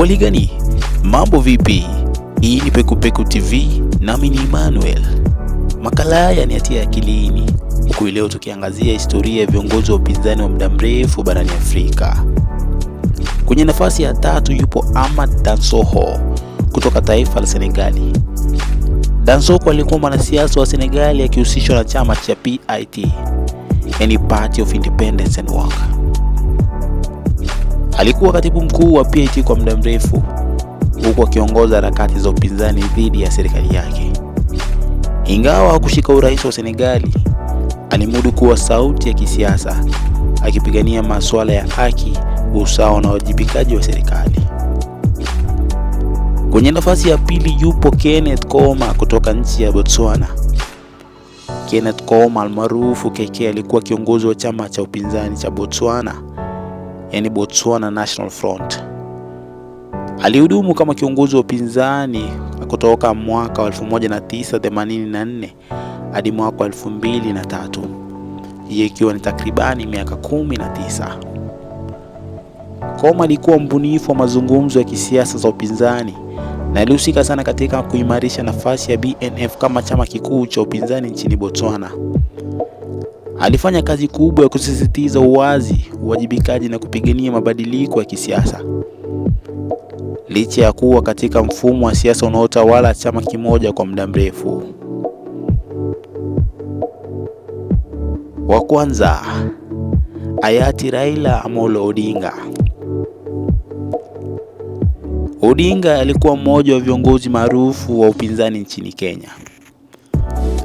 Waligani, mambo vipi? Hii ni Pekupeku TV, nami ni Emmanuel. Makala haya ni yatia akilini, huku leo tukiangazia historia ya viongozi wa upinzani wa muda mrefu barani Afrika. Kwenye nafasi ya 3 yupo Amath Dansokho kutoka taifa la Senegali. Dansokho alikuwa mwanasiasa wa Senegali akihusishwa na chama cha PIT, yani Party of Independence and Work. Alikuwa katibu mkuu wa PIT kwa muda mrefu, huku akiongoza harakati za upinzani dhidi ya serikali yake. Ingawa hakushika urais wa Senegali, alimudu kuwa sauti ya kisiasa, akipigania masuala ya haki, usawa na wajibikaji wa serikali. Kwenye nafasi ya 2 yupo Kenneth Kouma kutoka nchi ya Botswana. Kenneth Kouma almaarufu KK alikuwa kiongozi wa chama cha upinzani cha Botswana, yani Botswana National Front. Alihudumu kama kiongozi wa upinzani kutoka mwaka wa 1984 hadi mwaka wa 2003, hii ikiwa ni takribani miaka 19. Kouma alikuwa mbunifu wa mazungumzo ya kisiasa za upinzani na alihusika sana katika kuimarisha nafasi ya BNF kama chama kikuu cha upinzani nchini Botswana. Alifanya kazi kubwa ya kusisitiza uwazi, uwajibikaji na kupigania mabadiliko ya kisiasa. Licha ya kuwa katika mfumo wa siasa unaotawala chama kimoja kwa muda mrefu. Wa kwanza, hayati Raila Amolo Odinga. Odinga alikuwa mmoja wa viongozi maarufu wa upinzani nchini Kenya.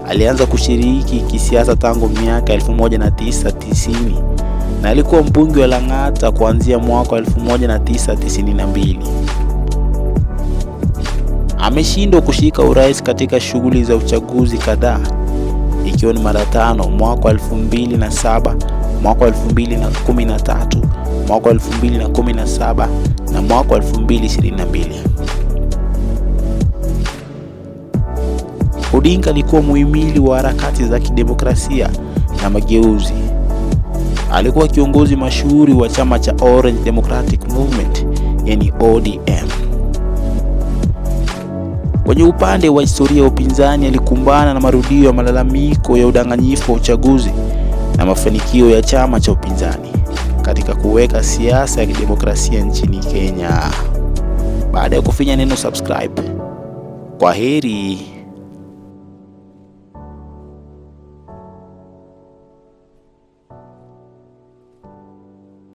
Alianza kushiriki kisiasa tangu miaka 1990 na alikuwa mbunge wa Lang'ata kuanzia mwaka 1992. Ameshindwa kushika urais katika shughuli za uchaguzi kadhaa, ikiwa ni mara 5 mwaka 2007, mwaka 2013, mwaka 2017 na mwaka 2022. Odinga alikuwa muhimili wa harakati za kidemokrasia na mageuzi. Alikuwa kiongozi mashuhuri wa chama cha Orange Democratic Movement, yani ODM. Kwenye upande wa historia ya upinzani, alikumbana na marudio ya malalamiko ya udanganyifu wa uchaguzi na mafanikio ya chama cha upinzani katika kuweka siasa ya kidemokrasia nchini Kenya. Baada ya kufinya neno subscribe, kwaheri.